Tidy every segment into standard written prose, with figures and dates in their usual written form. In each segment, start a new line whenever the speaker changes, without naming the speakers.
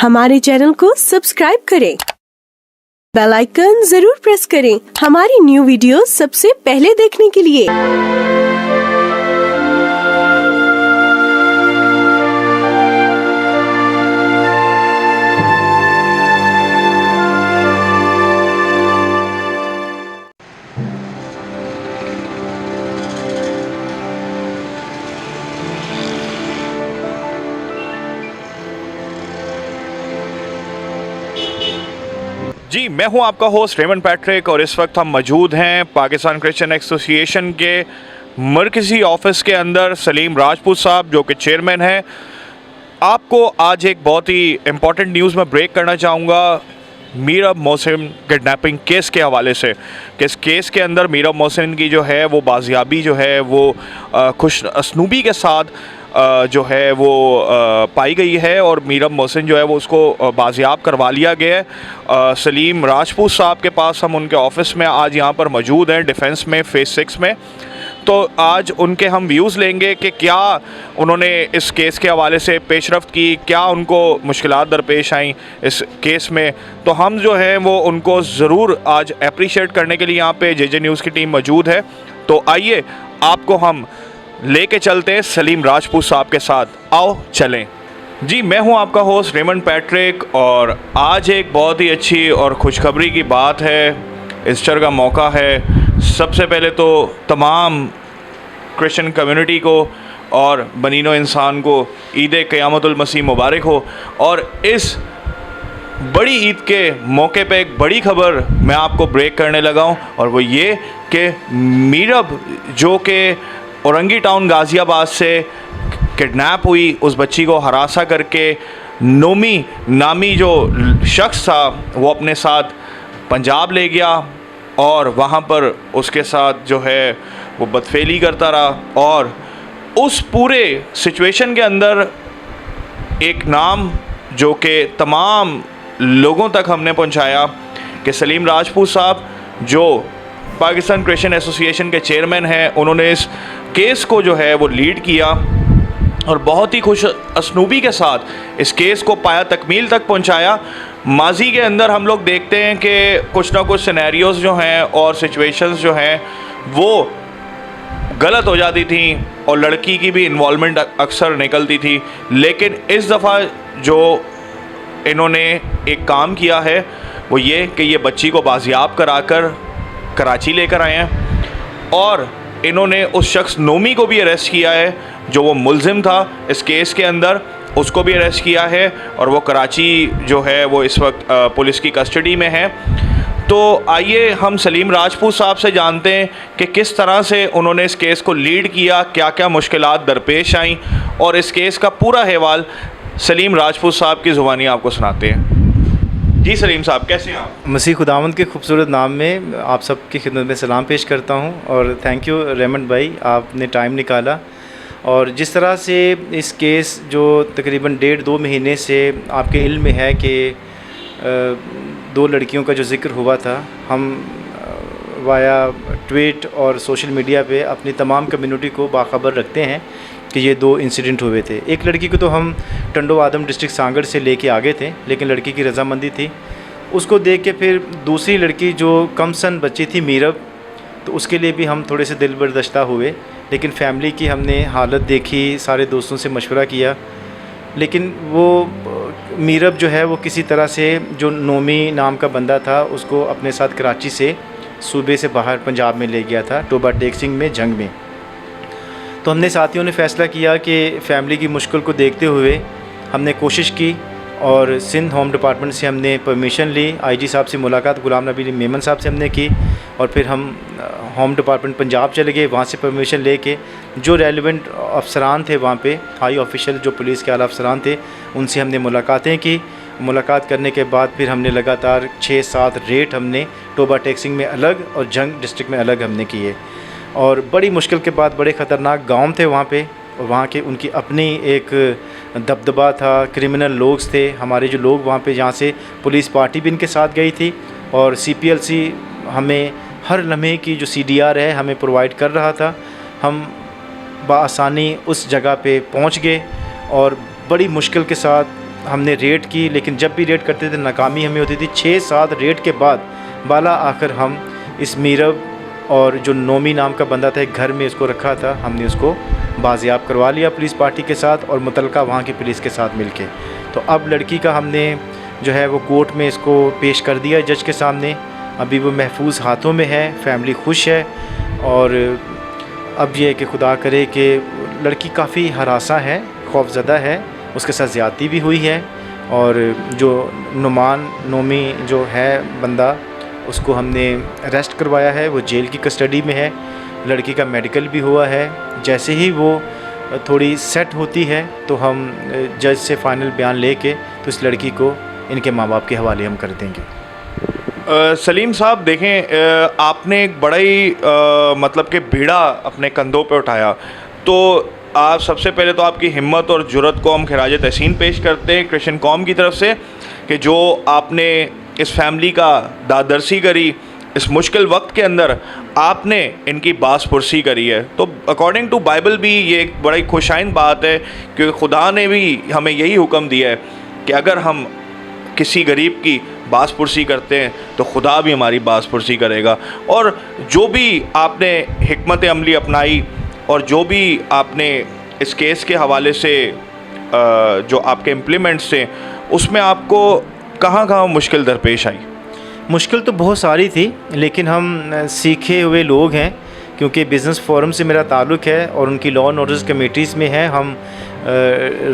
हमारे चैनल को सब्सक्राइब करें, बेल आइकन जरूर प्रेस करें हमारी न्यू वीडियो सबसे पहले देखने के लिए।
जी, मैं हूं आपका होस्ट रेमंड पैट्रिक और इस वक्त हम मौजूद हैं पाकिस्तान क्रिश्चियन एसोसिएशन के मरकज़ी ऑफिस के अंदर। सलीम राजपूत साहब जो कि चेयरमैन हैं, आपको आज एक बहुत ही इम्पॉर्टेंट न्यूज़ में ब्रेक करना चाहूँगा मीरब मोहसिन किडनैपिंग केस के हवाले से। कि इस केस के अंदर मीरब मोहसिन की जो है वो बाजियाबी जो है वो खुश असनूबी के साथ जो है वो पाई गई है और मीरब मोहसिन जो है वो उसको बाजियाब करवा लिया गया है। सलीम राजपूत साहब के पास हम उनके ऑफ़िस में आज यहाँ पर मौजूद हैं, डिफेंस में फ़ेज़ 6 में। तो आज उनके हम व्यूज़ लेंगे कि क्या उन्होंने इस केस के हवाले से पेशरफ्त की, क्या उनको मुश्किलात दरपेश आईं इस केस में। तो हम जो है वो उनको ज़रूर आज अप्रिशिएट करने के लिए यहाँ पे जे न्यूज़ की टीम मौजूद है। तो आइए आपको हम लेके चलते हैं सलीम राजपूत साहब के साथ, आओ चलें। जी, मैं हूं आपका होस्ट रेमंड पैट्रिक और आज एक बहुत ही अच्छी और खुशखबरी की बात है, ईस्टर का मौका है। सबसे पहले तो तमाम क्रिश्चियन कम्युनिटी को और बनीनो इंसान को ईद क़यामतुल मसीह मुबारक हो। और इस बड़ी ईद के मौके पे एक बड़ी खबर मैं आपको ब्रेक करने लगा हूं और वो ये कि मीरब जो कि औरंगी टाउन गाज़ियाबाद से किडनैप हुई, उस बच्ची को हरासा करके नोमी नामी जो शख्स था वो अपने साथ पंजाब ले गया और वहाँ पर उसके साथ जो है वो बदफेली करता रहा। और उस पूरे सिचुएशन के अंदर एक नाम जो कि तमाम लोगों तक हमने पहुँचाया कि सलीम राजपूत साहब जो पाकिस्तान क्रिश्चियन एसोसिएशन के चेयरमैन हैं, उन्होंने इस केस को जो है वो लीड किया और बहुत ही खुश असनूबी के साथ इस केस को पाया तकमील तक पहुंचाया। माजी के अंदर हम लोग देखते हैं कि कुछ ना कुछ सिनेरियोज़ जो हैं और सिचुएशंस जो हैं वो गलत हो जाती थी और लड़की की भी इन्वॉल्वमेंट अक्सर निकलती थी। लेकिन इस दफ़ा जो इन्होंने एक काम किया है वो ये कि ये बच्ची को बाजियाब कराकर कराची लेकर आए हैं और इन्होंने उस शख्स नोमी को भी अरेस्ट किया है जो वो मुलजिम था इस केस के अंदर, उसको भी अरेस्ट किया है और वो कराची जो है वो इस वक्त पुलिस की कस्टडी में है। तो आइए हम सलीम राजपूत साहब से जानते हैं कि किस तरह से उन्होंने इस केस को लीड किया, क्या क्या मुश्किलात दरपेश आईं और इस केस का पूरा अहवाल सलीम राजपूत साहब की ज़ुबानी आपको सुनाते हैं। जी सलीम साहब, कैसे हैं आप?
मसीह खुदावंद के खूबसूरत नाम में आप सबकी खिदमत में सलाम पेश करता हूं और थैंक यू रेमंड भाई, आपने टाइम निकाला। और जिस तरह से इस केस जो तकरीबन 1.5-2 महीने से आपके इल्म में है कि 2 लड़कियों का जो ज़िक्र हुआ था, हम वाया ट्वीट और सोशल मीडिया पे अपनी तमाम कम्युनिटी को बाखबर रखते हैं कि ये 2 इंसिडेंट हुए थे। एक लड़की को तो हम टंडो आदम डिस्ट्रिक्ट सांगड़ से लेके आ गए थे, लेकिन लड़की की रजामंदी थी। उसको देख के फिर दूसरी लड़की जो कम सन बच्ची थी मीरब, तो उसके लिए भी हम थोड़े से दिल बर्दश्ता हुए। लेकिन फैमिली की हमने हालत देखी, सारे दोस्तों से मशवरा किया, लेकिन वो मीरब जो है वो किसी तरह से जो नोमी नाम का बंदा था उसको अपने साथ कराची से सूबे से बाहर पंजाब में ले गया था, टोबा टेक सिंह में जंग में। तो हमने साथियों ने फ़ैसला किया कि फ़ैमिली की मुश्किल को देखते हुए हमने कोशिश की और सिंध होम डिपार्टमेंट से हमने परमिशन ली, आईजी साहब से मुलाकात गुलाम नबी मेमन साहब से हमने की और फिर हम होम डिपार्टमेंट पंजाब चले गए। वहाँ से परमिशन लेके जो रेलिवेंट अफसरान थे वहाँ पे, हाई ऑफिशियल जो पुलिस के आला अफसरान थे, उनसे हमने मुलाकातें की। मुलाकात करने के बाद फिर हमने लगातार 6-7 रेट हमने टोबा टेक सिंह में अलग और जंग डिस्ट्रिक्ट में अलग हमने किए। और बड़ी मुश्किल के बाद बड़े ख़तरनाक गांव थे वहाँ पे, और वहाँ के उनकी अपनी एक दबदबा था, क्रिमिनल लोग थे हमारे जो लोग वहाँ पे, जहाँ से पुलिस पार्टी भी इनके साथ गई थी और CPLC हमें हर लम्हे की जो CDR है हमें प्रोवाइड कर रहा था। हम बाआसानी उस जगह पे पहुँच गए और बड़ी मुश्किल के साथ हमने रेड की, लेकिन जब भी रेड करते थे नाकामी हमें होती थी। 6-7 रेड के बाद बाला आकर हम इस मीरब और जो नोमी नाम का बंदा था एक घर में इसको रखा था, हमने उसको बाजियाब करवा लिया पुलिस पार्टी के साथ और मुतलका वहाँ की पुलिस के साथ मिलके। तो अब लड़की का हमने जो है वो कोर्ट में इसको पेश कर दिया जज के सामने। अभी वो महफूज हाथों में है, फैमिली खुश है। और अब ये है कि खुदा करे कि लड़की काफ़ी हरासा है, खौफज़दा है, उसके साथ ज़्यादती भी हुई है। और जो नोमी जो है बंदा, उसको हमने अरेस्ट करवाया है, वो जेल की कस्टडी में है। लड़की का मेडिकल भी हुआ है। जैसे ही वो थोड़ी सेट होती है तो हम जज से फ़ाइनल बयान लेके तो इस लड़की को इनके माँ बाप के हवाले हम कर देंगे।
सलीम साहब देखें, आपने एक बड़ा ही मतलब कि बीड़ा अपने कंधों पे उठाया, तो आप सबसे पहले तो आपकी हिम्मत और जुर्रत को हम खिराज तहसीन पेश करते हैं क्रिश्चियन कौम की तरफ से कि जो आपने इस फैमिली का दादरसी करी, इस मुश्किल वक्त के अंदर आपने इनकी बासपुरसी करी है। तो अकॉर्डिंग टू बाइबल भी ये एक बड़ी खुशाइन बात है, क्योंकि खुदा ने भी हमें यही हुक्म दिया है कि अगर हम किसी गरीब की बासपुरसी करते हैं तो खुदा भी हमारी बासपुरसी करेगा। और जो भी आपने हिकमत अमली अपनाई और जो भी आपने इस केस के हवाले से जो आपके इम्प्लीमेंट्स थे, उसमें आपको कहाँ कहाँ मुश्किल दरपेश आई?
मुश्किल तो बहुत सारी थी, लेकिन हम सीखे हुए लोग हैं, क्योंकि बिज़नेस फोरम से मेरा ताल्लुक़ है और उनकी लॉ एंड ऑर्डर्स कमेटीज़ में है। हम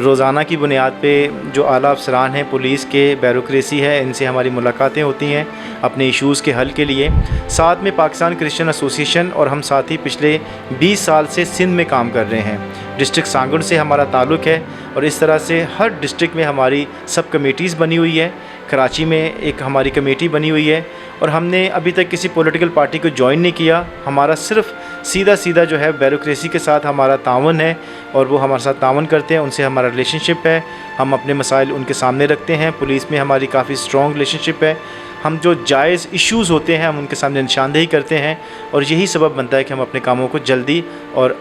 रोज़ाना की बुनियाद पे जो आला अफसरान हैं, पुलिस के, ब्यूरोक्रेसी है, इनसे हमारी मुलाकातें होती हैं अपने इश्यूज़ के हल के लिए। साथ में पाकिस्तान क्रिश्चियन एसोसिएशन और हम साथ ही पिछले 20 साल से सिंध में काम कर रहे हैं। डिस्ट्रिक्ट सांगुड़ से हमारा ताल्लुक़ है और इस तरह से हर डिस्ट्रिक्ट में हमारी सब कमेटीज़ बनी हुई है। कराची में एक हमारी कमेटी बनी हुई है और हमने अभी तक किसी पॉलिटिकल पार्टी को ज्वाइन नहीं किया। हमारा सिर्फ सीधा जो है ब्यूरोक्रेसी के साथ हमारा तावन है और वो हमारे साथ तावन करते हैं, उनसे हमारा रिलेशनशिप है। हम अपने मसाइल उनके सामने रखते हैं। पुलिस में हमारी काफ़ी स्ट्रॉन्ग रिलेशनशिप है। हम जो जायज़ इश्यूज़ होते हैं हम उनके सामने निशानदेही करते हैं और यही सबब बनता है कि हम अपने कामों को जल्दी और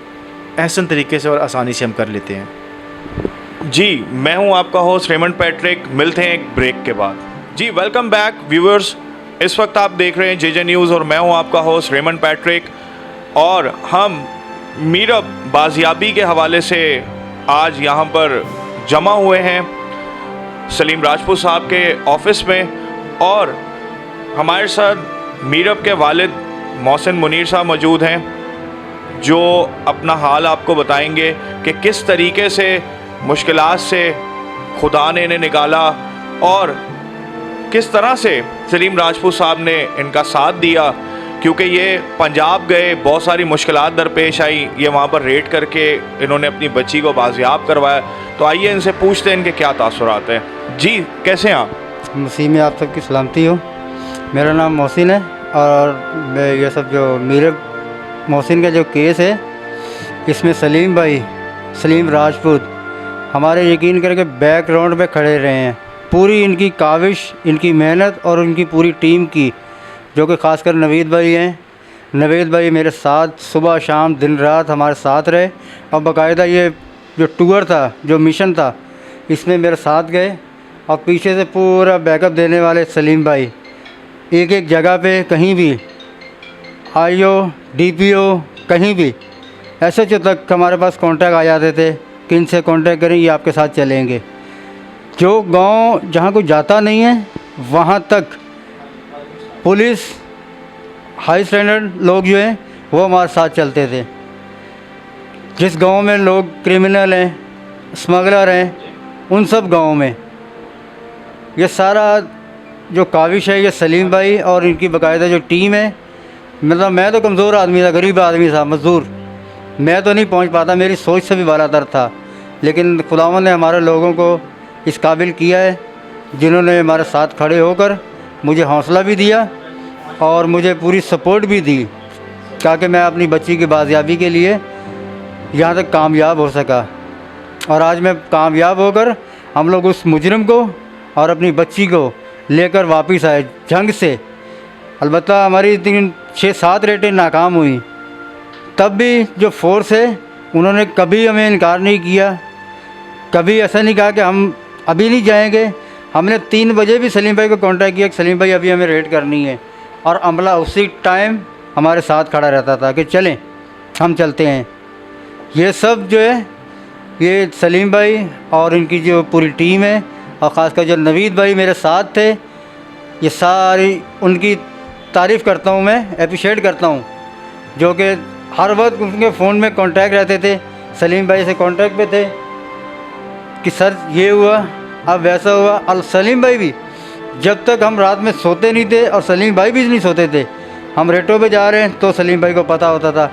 एहसन तरीके से और आसानी से हम कर लेते हैं।
जी, मैं हूं आपका होस्ट रेमंड पैट्रिक। मिलते हैं एक ब्रेक के बाद। जी, वेलकम बैक व्यूअर्स। इस वक्त आप देख रहे हैं जेजे न्यूज़ और मैं हूं आपका होस्ट रेमंड पैट्रिक। और हम मीरब बाजियाबी के हवाले से आज यहां पर जमा हुए हैं सलीम राजपूत साहब के ऑफिस में और हमारे साथ मीरब के वालिद मोहसिन मुनीर साहब मौजूद हैं, जो अपना हाल आपको बताएंगे कि किस तरीके से मुश्किलात से खुदा ने इन्हें निकाला और किस तरह से सलीम राजपूत साहब ने इनका साथ दिया, क्योंकि ये पंजाब गए, बहुत सारी मुश्किलात दरपेश आई। ये वहाँ पर रेड करके इन्होंने अपनी बच्ची को बाजियाब करवाया। तो आइए इनसे पूछते हैं इनके क्या तासुरात हैं। जी, कैसे हैं आप?
मसीह में आप सबकी सलामती हो। मेरा नाम मोहसिन है और मैं ये सब जो मीरब मोहसिन का जो केस है, इसमें सलीम राजपूत हमारे यकीन करके बैकग्राउंड में खड़े रहे हैं। पूरी इनकी काविश, इनकी मेहनत और उनकी पूरी टीम की, जो कि ख़ासकर नवीद भाई हैं। नवीद भाई मेरे साथ सुबह शाम दिन रात हमारे साथ रहे और बाकायदा ये जो टूर था, जो मिशन था, इसमें मेरे साथ गए और पीछे से पूरा बैकअप देने वाले सलीम भाई एक एक जगह पे कहीं भी IO DPO कहीं भी SHO तक हमारे पास कांटेक्ट आ जाते थे कि इनसे कांटेक्ट करें, ये आपके साथ चलेंगे। जो गांव जहां कोई जाता नहीं है वहां तक पुलिस हाई स्टैंडर्ड लोग जो हैं वो हमारे साथ चलते थे। जिस गांव में लोग क्रिमिनल हैं, स्मगलर हैं, उन सब गाँव में ये सारा जो काविश है ये सलीम भाई और इनकी बाकायदा जो टीम है। मतलब मैं तो कमज़ोर आदमी था, गरीब आदमी था, मज़दूर, मैं तो नहीं पहुंच पाता, मेरी सोच से भी बालातर था। लेकिन खुदावंद ने हमारे लोगों को इस काबिल किया है, जिन्होंने हमारे साथ खड़े होकर मुझे हौसला भी दिया और मुझे पूरी सपोर्ट भी दी, ताकि मैं अपनी बच्ची की बाजियाबी के लिए यहाँ तक कामयाब हो सका। और आज मैं कामयाब होकर हम लोग उस मुजरिम को और अपनी बच्ची को लेकर वापस आए जंग से। अलबत्ता हमारी 6-7 रेटें नाकाम हुई, तब भी जो फोर्स है उन्होंने कभी हमें इनकार नहीं किया, कभी ऐसा नहीं कहा कि हम अभी नहीं जाएंगे। हमने 3 बजे भी सलीम भाई को कांटेक्ट किया कि सलीम भाई अभी हमें रेड करनी है, और अमला उसी टाइम हमारे साथ खड़ा रहता था कि चलें हम चलते हैं। ये सब जो है ये सलीम भाई और इनकी जो पूरी टीम है, और ख़ासकर जो नवीद भाई मेरे साथ थे, ये सारी उनकी तारीफ़ करता हूँ, मैं अप्रिशिएट करता हूँ, जो कि हर वक्त उनके फ़ोन में कांटेक्ट रहते थे। सलीम भाई से कांटेक्ट पे थे कि सर ये हुआ, अब वैसा हुआ। और सलीम भाई भी जब तक हम रात में सोते नहीं थे, और सलीम भाई भी नहीं सोते थे, हम रेटों पे जा रहे हैं तो सलीम भाई को पता होता था,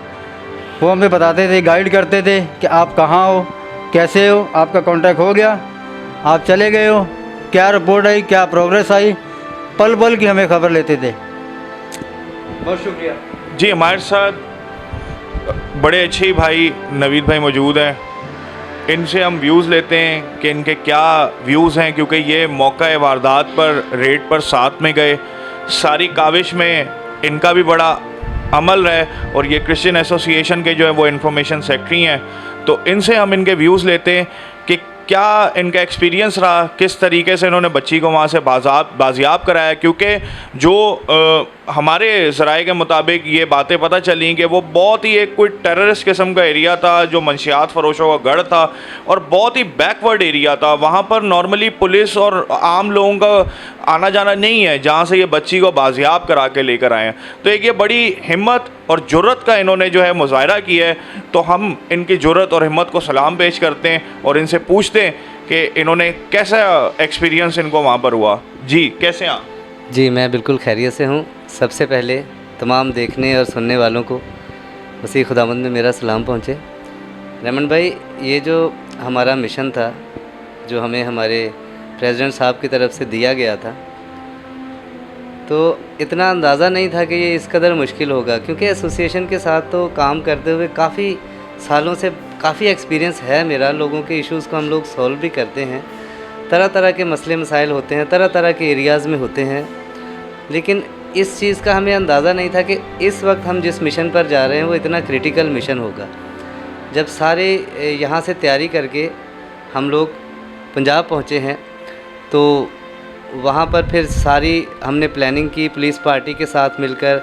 वो हमें बताते थे, गाइड करते थे कि आप कहाँ हो, कैसे हो, आपका कांटेक्ट हो गया, आप चले गए हो, क्या रिपोर्ट आई, क्या प्रोग्रेस आई, पल पल की हमें खबर लेते थे। बहुत शुक्रिया
जी। हमारे साथ बड़े अच्छे भाई नवीद भाई मौजूद हैं, इनसे हम व्यूज़ लेते हैं कि इनके क्या व्यूज़ हैं, क्योंकि ये मौका वारदात पर रेड पर साथ में गए, सारी काविश में इनका भी बड़ा अमल है, और ये क्रिश्चियन एसोसिएशन के जो है वो इंफॉर्मेशन सेक्रेटरी हैं। तो इनसे हम इनके व्यूज़ लेते हैं कि क्या इनका एक्सपीरियंस रहा, किस तरीके से इन्होंने बच्ची को वहाँ से बाजियाब कराया, क्योंकि जो हमारे ज़राए के मुताबिक ये बातें पता चली कि वो बहुत ही एक कोई टेररिस्ट किस्म का एरिया था, जो मंशियात फरोशों का गढ़ था, और बहुत ही बैकवर्ड एरिया था। वहाँ पर नॉर्मली पुलिस और आम लोगों का आना जाना नहीं है, जहाँ से ये बच्ची को बाजियाब करा के लेकर आए हैं। तो एक ये बड़ी हिम्मत और जुर्रत का इन्होंने जो है मुजाहरा किया है, तो हम इनकी जुर्रत और हिम्मत को सलाम पेश करते हैं और इनसे पूछते हैं कि इन्होंने कैसा एक्सपीरियंस इनको वहाँ पर हुआ। जी कैसे आप?
जी मैं बिल्कुल खैरियत से हूँ। सबसे पहले तमाम देखने और सुनने वालों को मसीह खुदावंद में मेरा सलाम पहुँचे। रेमंड भाई, ये जो हमारा मिशन था, जो हमें हमारे प्रेसिडेंट साहब की तरफ से दिया गया था, तो इतना अंदाज़ा नहीं था कि ये इस कदर मुश्किल होगा, क्योंकि एसोसिएशन के साथ तो काम करते हुए काफ़ी सालों से काफ़ी एक्सपीरियंस है मेरा। लोगों के इश्यूज़ को हम लोग सॉल्व भी करते हैं, तरह तरह के मसले मसाइल होते हैं, तरह तरह के एरियाज़ में होते हैं, लेकिन इस चीज़ का हमें अंदाज़ा नहीं था कि इस वक्त हम जिस मिशन पर जा रहे हैं वो इतना क्रिटिकल मिशन होगा। जब सारे यहाँ से तैयारी करके हम लोग पंजाब पहुँचे हैं, तो वहाँ पर फिर सारी हमने प्लानिंग की पुलिस पार्टी के साथ मिलकर।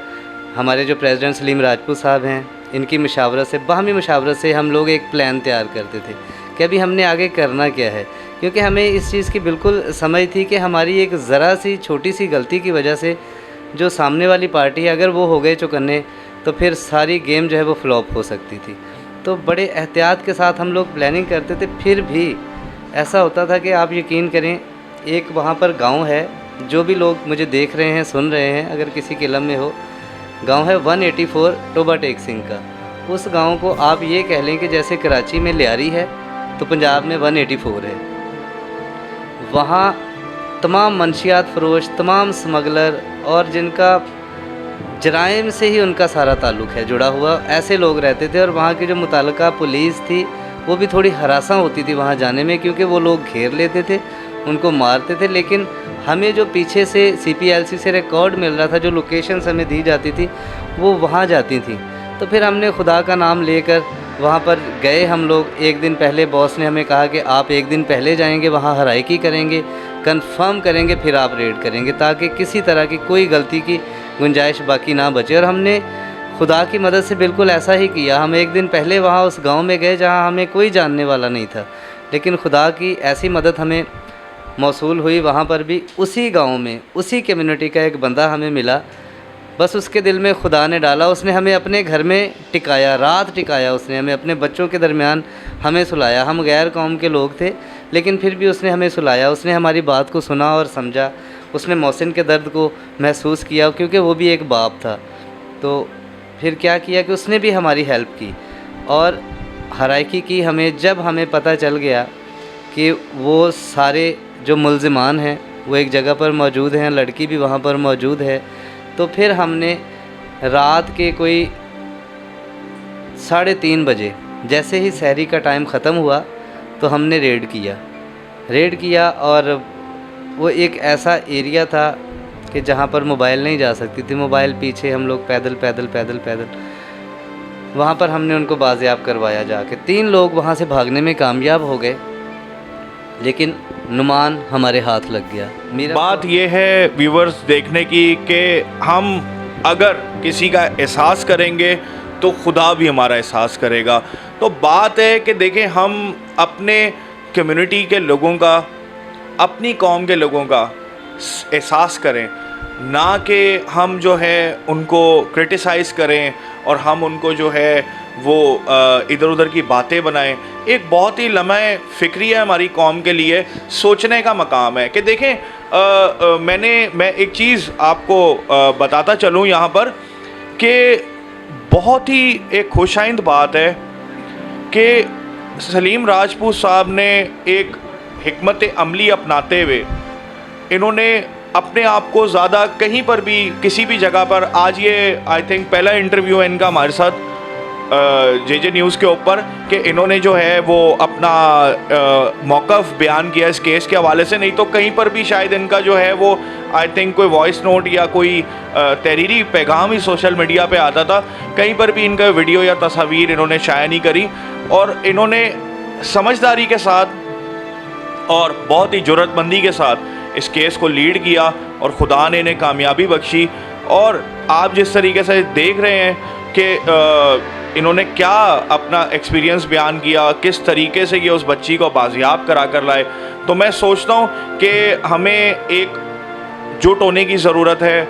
हमारे जो प्रेसिडेंट सलीम राजपूत साहब हैं, इनकी मशावरत से, बाहमी मशावरत से हम लोग एक प्लान तैयार करते थे कि अभी हमने आगे करना क्या है, क्योंकि हमें इस चीज़ की बिल्कुल समझ थी कि हमारी एक ज़रा सी छोटी सी गलती की वजह से जो सामने वाली पार्टी है, अगर वो हो गए चौकन्ने, तो फिर सारी गेम जो है वो फ्लॉप हो सकती थी। तो बड़े एहतियात के साथ हम लोग प्लानिंग करते थे। फिर भी ऐसा होता था कि आप यकीन करें, एक वहाँ पर गांव है, जो भी लोग मुझे देख रहे हैं, सुन रहे हैं, अगर किसी के इल्म में हो, गांव है 184 टोबा टेक सिंह का। उस गांव को आप ये कह लें कि जैसे कराची में लियारी है, तो पंजाब में 184 है। वहाँ तमाम मंशियात फरोश, तमाम स्मगलर और जिनका जराइम से ही उनका सारा ताल्लुक़ है जुड़ा हुआ, ऐसे लोग रहते थे। और वहाँ की जो मुतल्लिका पुलिस थी, वो भी थोड़ी हरासा होती थी वहाँ जाने में, क्योंकि वो लोग घेर लेते थे, उनको मारते थे। लेकिन हमें जो पीछे से CPLC से रिकॉर्ड मिल रहा था, जो लोकेशंस हमें दी जाती थी, वो वहाँ जाती थी। तो फिर हमने खुदा का नाम लेकर वहाँ पर गए हम लोग। एक दिन पहले बॉस ने हमें कहा कि आप एक दिन पहले जाएंगे, वहाँ हराइकी करेंगे, कंफर्म करेंगे, फिर आप रेड करेंगे, ताकि किसी तरह की कोई गलती की गुंजाइश बाकी ना बचे। और हमने खुदा की मदद से बिल्कुल ऐसा ही किया। हम एक दिन पहले वहाँ उस गांव में गए जहाँ हमें कोई जानने वाला नहीं था, लेकिन खुदा की ऐसी मदद हमें मौसूल हुई। वहाँ पर भी उसी गांव में, उसी कम्युनिटी का एक बंदा हमें मिला, बस उसके दिल में खुदा ने डाला, उसने हमें अपने घर में टिकाया, रात टिकाया, उसने हमें अपने बच्चों के दरमियान हमें सुलाया। हम गैर कौम के लोग थे, लेकिन फिर भी उसने हमें सुलाया, उसने हमारी बात को सुना और समझा, उसने मोहसिन के दर्द को महसूस किया, क्योंकि वो भी एक बाप था। तो फिर क्या किया कि उसने भी हमारी हेल्प की और हराइकी की। हमें जब हमें पता चल गया कि वो सारे जो मुल्ज़िमान हैं वो एक जगह पर मौजूद हैं, लड़की भी वहाँ पर मौजूद है, तो फिर हमने रात के कोई 3:30 बजे जैसे ही सहरी का टाइम ख़त्म हुआ, तो हमने रेड किया। और वो एक ऐसा एरिया था कि जहाँ पर मोबाइल नहीं जा सकती थी, मोबाइल पीछे हम लोग पैदल वहाँ पर हमने उनको बाजियाब करवाया जाके। 3 लोग वहाँ से भागने में कामयाब हो गए, लेकिन नुमान हमारे हाथ लग गया। मेरा
बात ये है व्यूवर्स देखने की कि हम अगर किसी का एहसास करेंगे तो खुदा भी हमारा एहसास करेगा। तो बात है कि देखें, हम अपने कम्युनिटी के लोगों का, अपनी कौम के लोगों का एहसास करें, ना कि हम जो है उनको क्रिटिसाइज़ करें और हम उनको जो है वो इधर उधर की बातें बनाएं। एक बहुत ही लम्हे फ़िक्री है हमारी कौम के लिए, सोचने का मकाम है कि देखें मैं एक चीज़ आपको बताता चलूँ यहाँ पर कि बहुत ही एक खुशाइंद बात है कि सलीम राजपूत साहब ने एक हिकमत अमली अपनाते हुए इन्होंने अपने आप को ज़्यादा कहीं पर भी किसी भी जगह पर, आज ये आई थिंक पहला इंटरव्यू है इनका हमारे साथ जे न्यूज़ के ऊपर, कि इन्होंने जो है वो अपना मौक़िफ़ बयान किया इस केस के हवाले से। नहीं तो कहीं पर भी शायद इनका जो है वो आई थिंक कोई वॉइस नोट या कोई तहरीरी पैगाम ही सोशल मीडिया पे आता था, कहीं पर भी इनका वीडियो या तस्वीर इन्होंने शाया नहीं करी। और इन्होंने समझदारी के साथ और बहुत ही जुर्रतमंदी के साथ इस केस को लीड किया और खुदा ने इन्हें कामयाबी बख्शी। और आप जिस तरीके से देख रहे हैं कि इन्होंने क्या अपना एक्सपीरियंस बयान किया, किस तरीके से ये उस बच्ची को बाजियाब करा कर लाए, तो मैं सोचता हूँ कि हमें एक जुट होने की ज़रूरत है,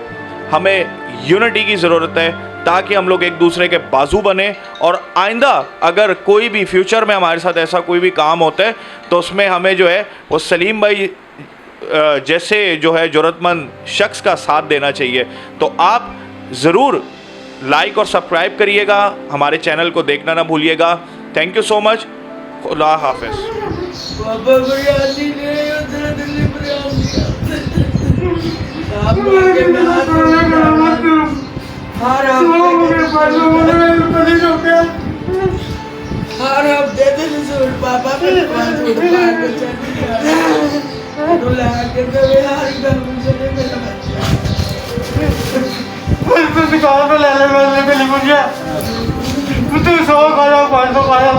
हमें यूनिटी की ज़रूरत है, ताकि हम लोग एक दूसरे के बाजू बने। और आइंदा अगर कोई भी फ्यूचर में हमारे साथ ऐसा कोई भी काम होता है तो उसमें हमें जो है वो सलीम भाई जैसे जो है ज़रूरतमंद शख्स का साथ देना चाहिए। तो आप ज़रूर लाइक और सब्सक्राइब करिएगा, हमारे चैनल को देखना ना भूलिएगा। Thank you so much. खुदा हाफिज़।
हर हफ्ते दिन सूट पापा मेरे पास सूट पा के चली गया तो लाके तो यार घर मुझे मेरा बच्चा
तो दुकान पे ले मैं के लिए मुझे तू 100 खाया 500 खाया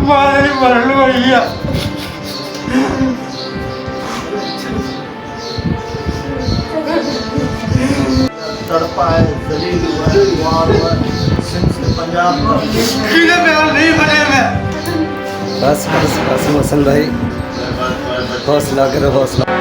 मारे मरल भैया
तड़पा है जलील सिंध से पंजाब
किले में नहीं बने मैं
बस मोहसिन भाई हौसला करो, हौसला।